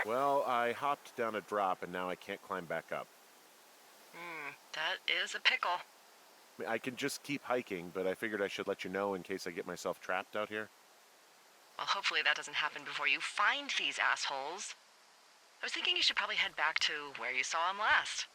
Well, I hopped down a drop and now I can't climb back up. That is a pickle. I can just keep hiking, but I figured I should let you know in case I get myself trapped out here. Well, hopefully that doesn't happen before you find these assholes. I was thinking you should probably head back to where you saw them last.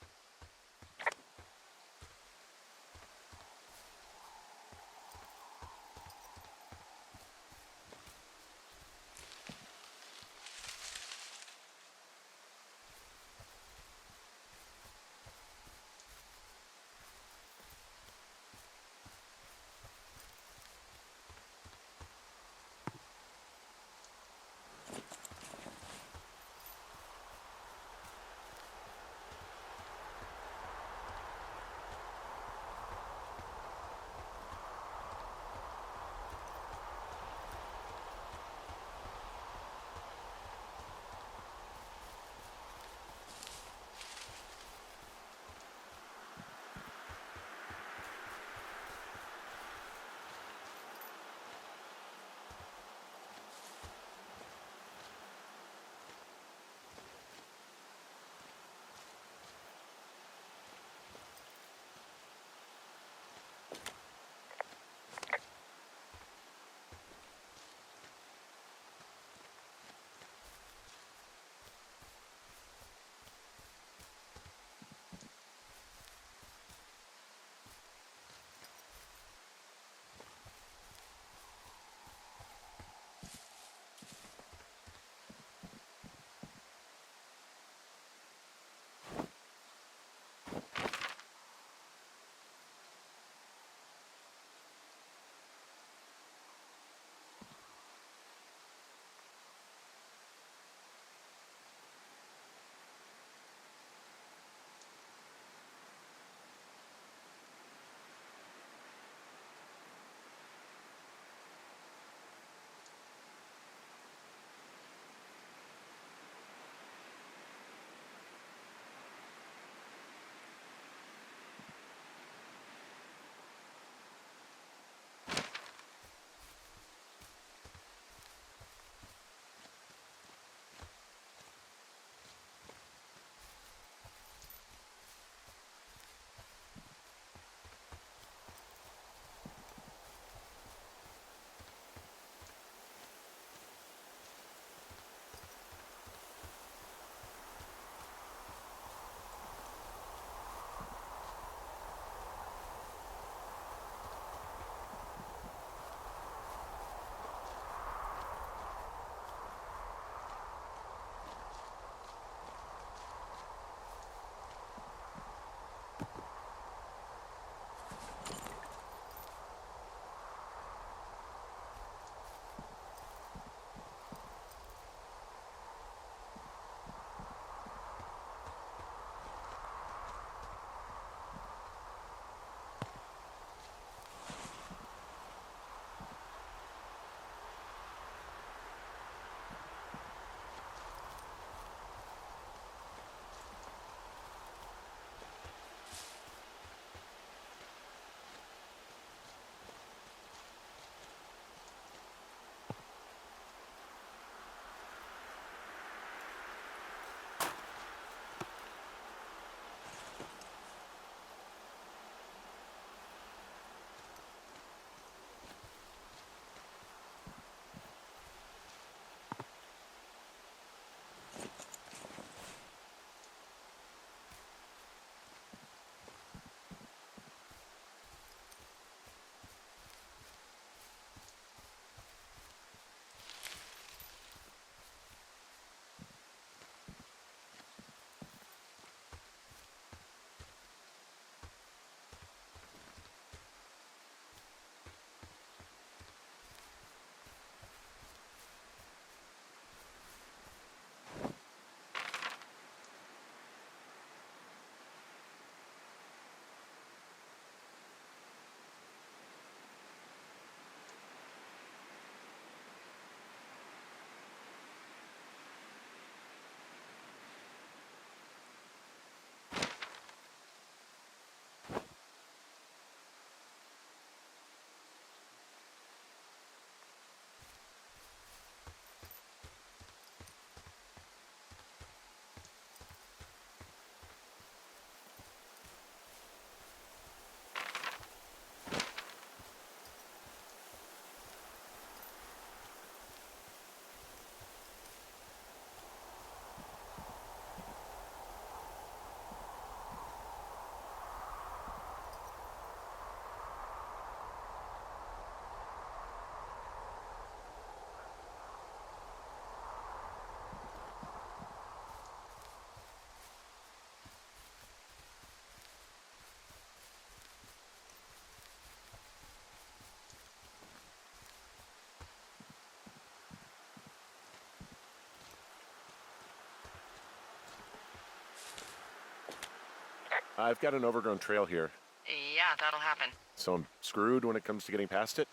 I've got an overgrown trail here, Yeah, that'll happen. so I'm screwed when it comes to getting past it?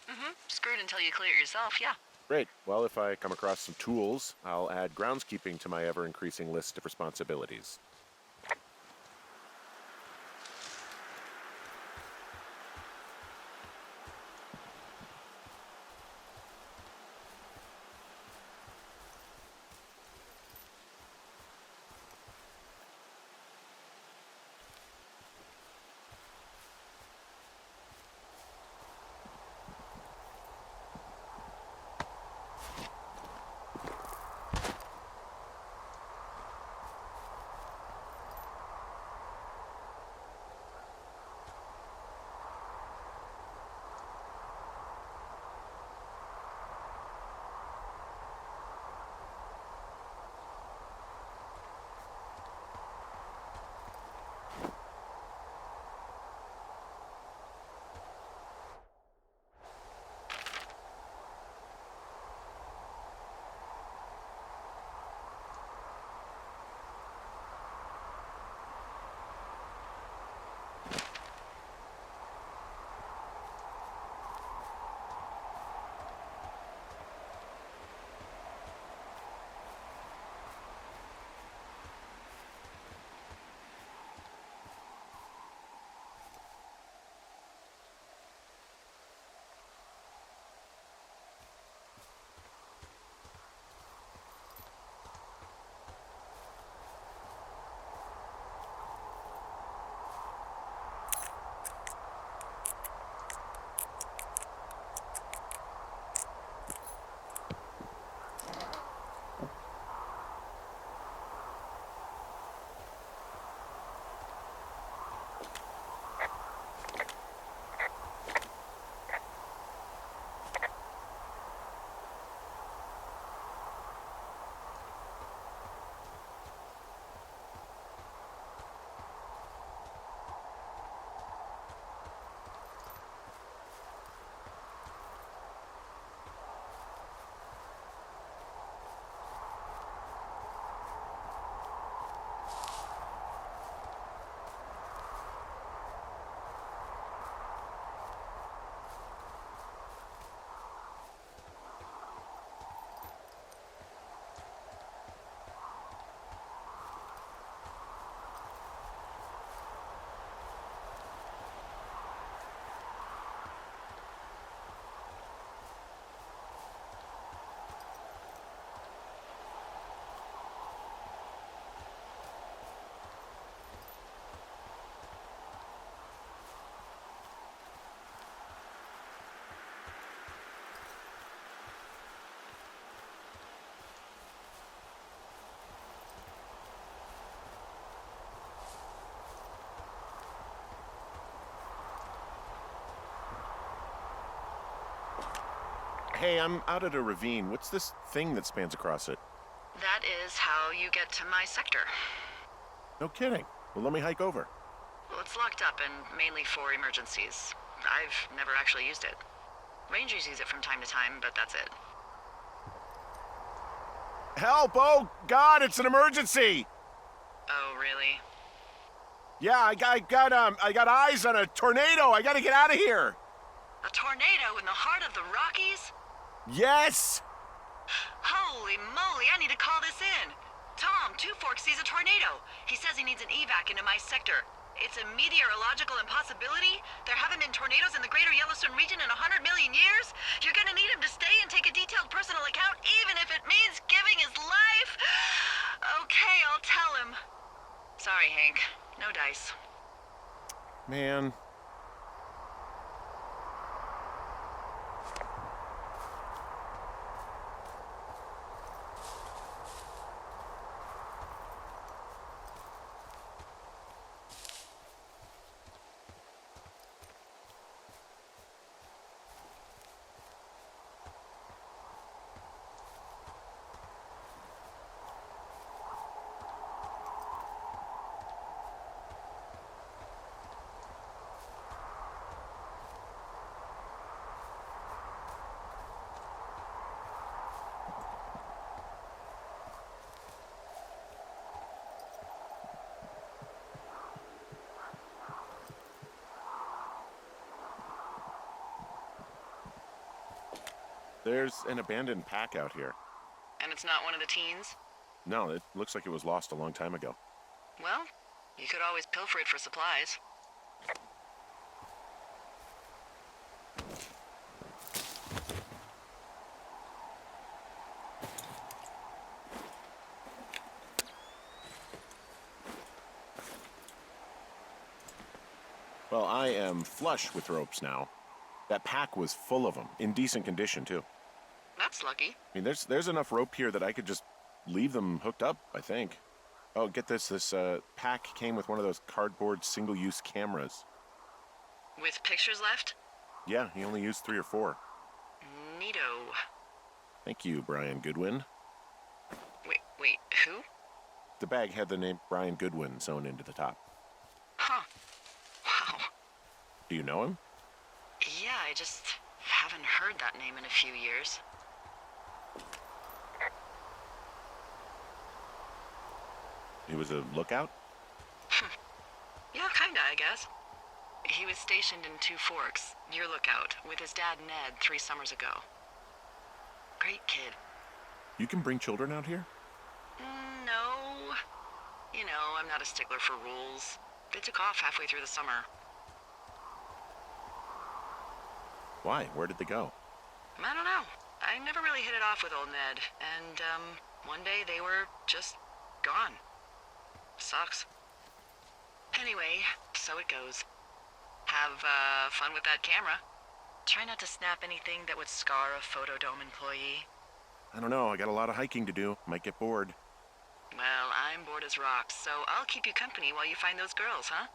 Screwed until you clear it yourself, yeah. Great. Well, if I come across some tools, I'll add groundskeeping to my ever-increasing list of responsibilities. Hey, I'm out at a ravine. What's this thing that spans across it? That is how you get to my sector. No kidding. Well, let me hike over. Well, it's locked up and mainly for emergencies. I've never actually used it. Rangers use it from time to time, but that's it. Help! Oh, God, it's an emergency! Oh, really? Yeah, I got eyes on a tornado. I gotta get out of here. A tornado in the heart of the Rockies? Yes! Holy moly, I need to call this in. Tom, Two Forks sees a tornado. He says he needs an evac into my sector. It's a meteorological impossibility. There haven't been tornadoes in the greater Yellowstone region in 100 million years. You're gonna need him to stay and take a detailed personal account, even if it means giving his life. Okay, I'll tell him. Sorry, Hank. No dice. Man. There's an abandoned pack out here. And it's not one of the teens? No, it looks like it was lost a long time ago. Well, you could always pilfer it for supplies. Well, I am flush with ropes now. That pack was full of them, in decent condition, too. That's lucky. I mean, there's enough rope here that I could just leave them hooked up, I think. Oh, get this. This pack came with one of those cardboard single-use cameras. With pictures left? Yeah, he only used 3 or 4. Neato. Thank you, Brian Goodwin. Wait, who? The bag had the name Brian Goodwin sewn into the top. Huh. Wow. Do you know him? Yeah, I just haven't heard that name in a few years. He was a lookout? Yeah, kinda, I guess. He was stationed in Two Forks, your lookout, with his dad Ned 3 summers ago. Great kid. You can bring children out here? No. You know, I'm not a stickler for rules. They took off halfway through the summer. Why? Where did they go? I don't know. I never really hit it off with old Ned, and, one day they were just gone. Sucks. Anyway, so it goes. Have, fun with that camera. Try not to snap anything that would scar a Photodome employee. I don't know. I got a lot of hiking to do. Might get bored. Well, I'm bored as rocks, so I'll keep you company while you find those girls, huh?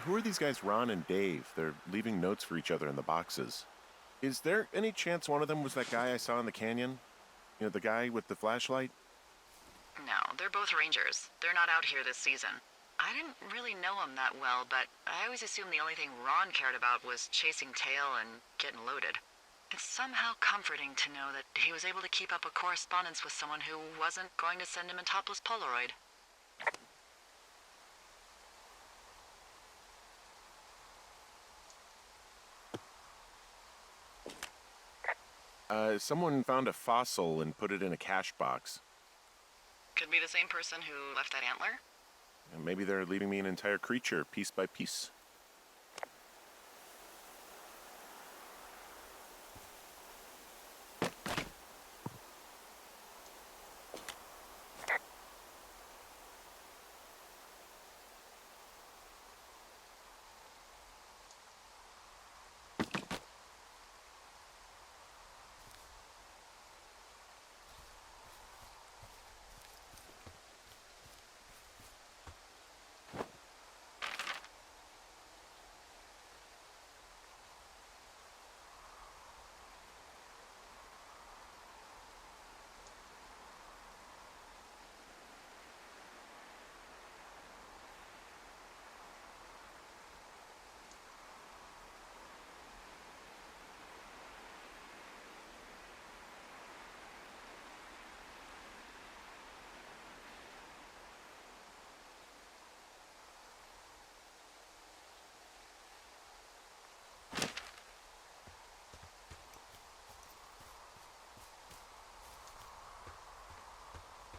Who are these guys, Ron and Dave? They're leaving notes for each other in the boxes. Is there any chance one of them was that guy I saw in the canyon? You know, the guy with the flashlight? No, they're both rangers. They're not out here this season. I didn't really know him that well, but I always assumed the only thing Ron cared about was chasing tail and getting loaded. It's somehow comforting to know that he was able to keep up a correspondence with someone who wasn't going to send him a topless Polaroid. Someone found a fossil and put it in a cash box. Could be the same person who left that antler. And maybe they're leaving me an entire creature, piece by piece.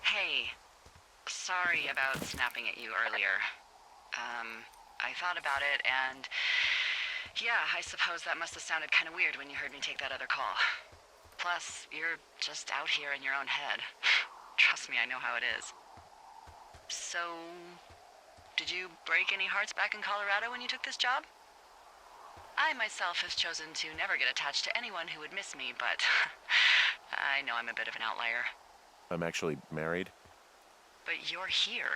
Hey, sorry about snapping at you earlier. I thought about it, and yeah, I suppose that must have sounded kind of weird when you heard me take that other call. Plus, you're just out here in your own head. Trust me, I know how it is. So, did you break any hearts back in Colorado when you took this job? I myself have chosen to never get attached to anyone who would miss me, but I know I'm a bit of an outlier. I'm actually married. But you're here.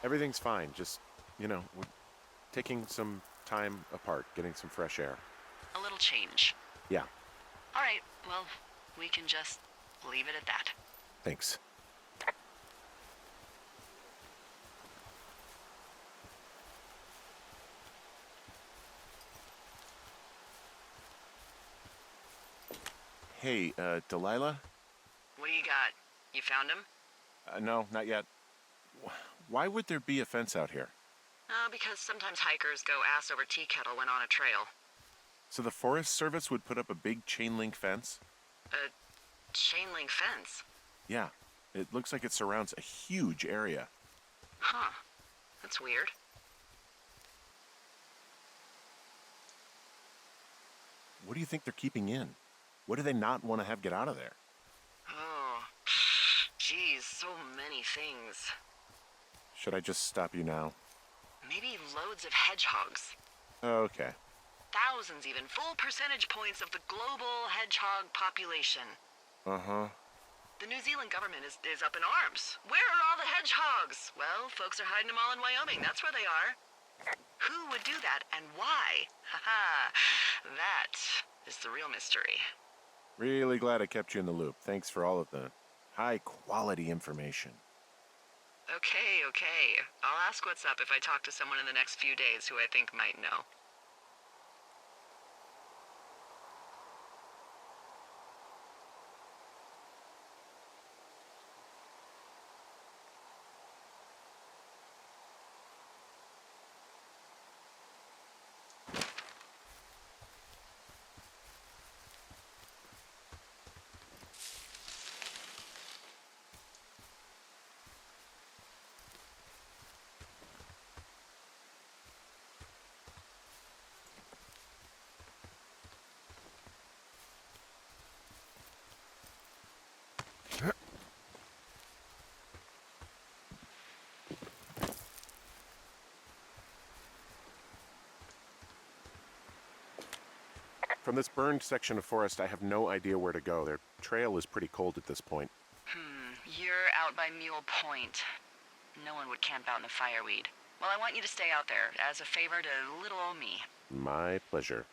Everything's fine. Just, we're taking some time apart, getting some fresh air. A little change. Yeah, All right, well, we can just leave it at that. thanks. Hey, Delilah? What do you got? You found him? No, not yet. Why would there be a fence out here? Because sometimes hikers go ass over tea kettle when on a trail. So the Forest Service would put up a big chain link fence? A chain link fence? Yeah, it looks like it surrounds a huge area. Huh. That's weird. What do you think they're keeping in? What do they not want to have get out of there? Oh, geez, so many things. Should I just stop you now? Maybe loads of hedgehogs. Okay. Thousands even. Full percentage points of the global hedgehog population. Uh-huh. The New Zealand government is up in arms. Where are all the hedgehogs? Well, folks are hiding them all in Wyoming. That's where they are. Who would do that and why? Haha. That is the real mystery. Really glad I kept you in the loop. Thanks for all of the high-quality information. Okay. I'll ask what's up if I talk to someone in the next few days who I think might know. From this burned section of forest, I have no idea where to go. Their trail is pretty cold at this point. You're out by Mule Point. No one would camp out in the fireweed. Well, I want you to stay out there as a favor to little old me. My pleasure.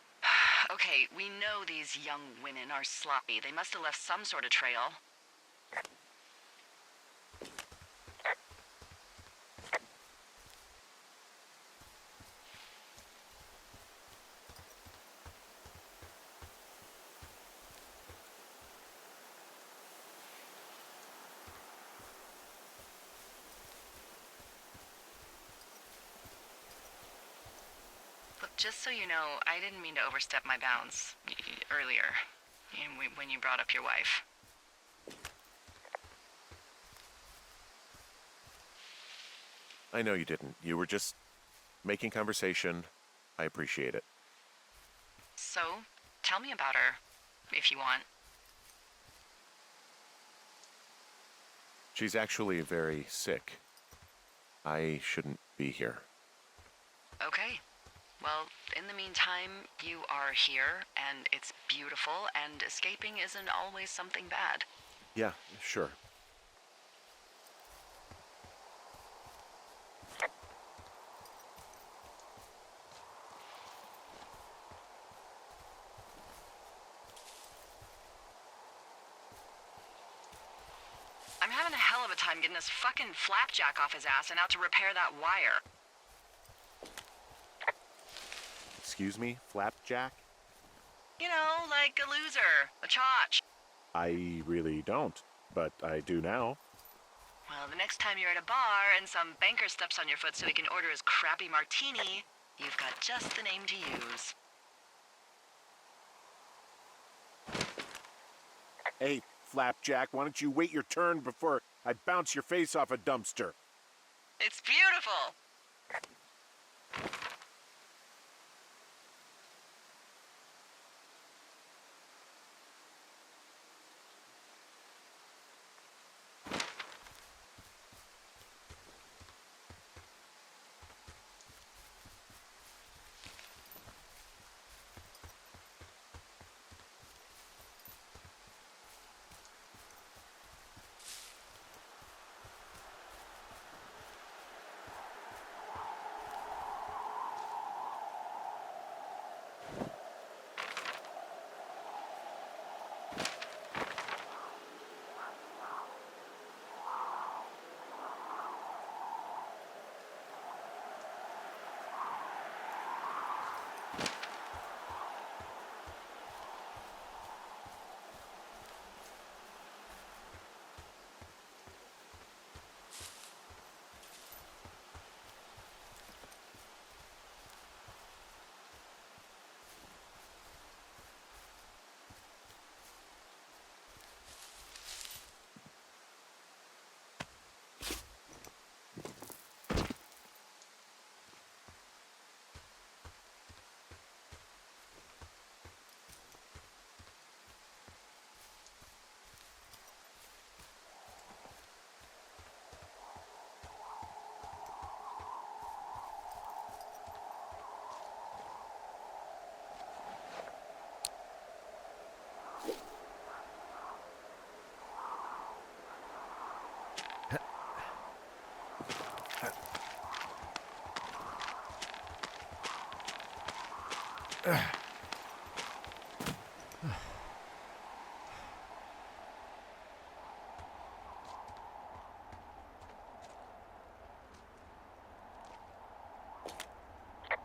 Okay, we know these young women are sloppy. They must have left some sort of trail. Just so you know, I didn't mean to overstep my bounds earlier when you brought up your wife. I know you didn't. You were just making conversation. I appreciate it. So, tell me about her, if you want. She's actually very sick. I shouldn't be here. Okay. Well, in the meantime, you are here, and it's beautiful, and escaping isn't always something bad. Yeah, sure. I'm having a hell of a time getting this fucking flapjack off his ass and out to repair that wire. Excuse me, Flapjack? You know, like a loser, a chotch. I really don't, but I do now. Well, the next time you're at a bar and some banker steps on your foot so he can order his crappy martini, you've got just the name to use. Hey, Flapjack, why don't you wait your turn before I bounce your face off a dumpster? It's beautiful!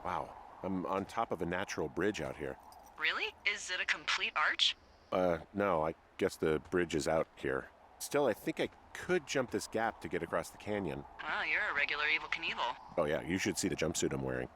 Wow, I'm on top of a natural bridge out here. Really? Is it a complete arch? No, I guess the bridge is out here. Still, I think I could jump this gap to get across the canyon. Oh, you're a regular Evel Knievel. Oh yeah, you should see the jumpsuit I'm wearing.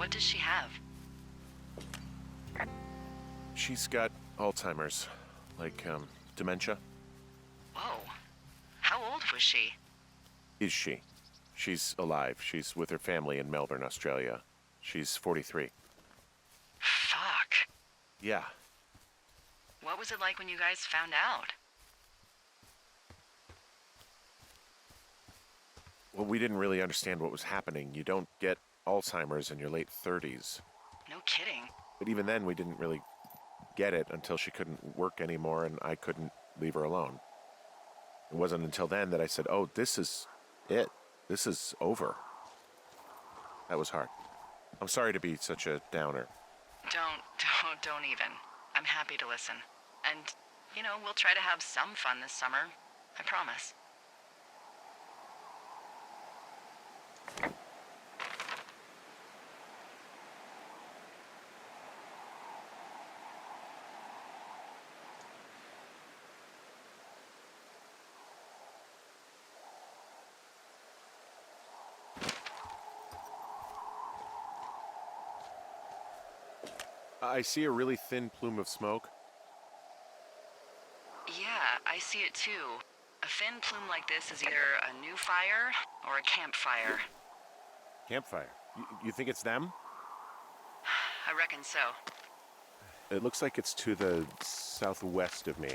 What does she have? She's got Alzheimer's, like, dementia. Whoa. How old was she? Is she? She's alive. She's with her family in Melbourne, Australia. She's 43. Fuck. Yeah. What was it like when you guys found out? Well, we didn't really understand what was happening. You don't get Alzheimer's in your late 30s. No kidding. But even then, we didn't really get it until she couldn't work anymore and I couldn't leave her alone. It wasn't until then that I said, oh, this is it. This is over. That was hard. I'm sorry to be such a downer. Don't even. I'm happy to listen. And, we'll try to have some fun this summer. I promise. I see a really thin plume of smoke. Yeah, I see it too. A thin plume like this is either a new fire or a campfire. Campfire. You think it's them? I reckon so. It looks like it's to the southwest of me.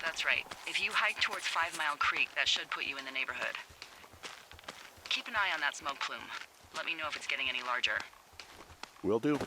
That's right. If you hike towards 5 Mile Creek, that should put you in the neighborhood. Keep an eye on that smoke plume. Let me know if it's getting any larger. Will do.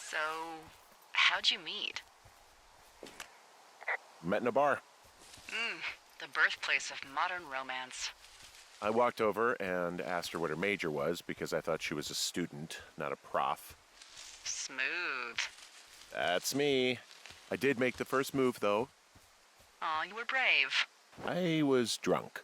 So, how'd you meet? Met in a bar. The birthplace of modern romance. I walked over and asked her what her major was because I thought she was a student, not a prof. Smooth. That's me. I did make the first move, though. Aw, you were brave. I was drunk.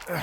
Ugh.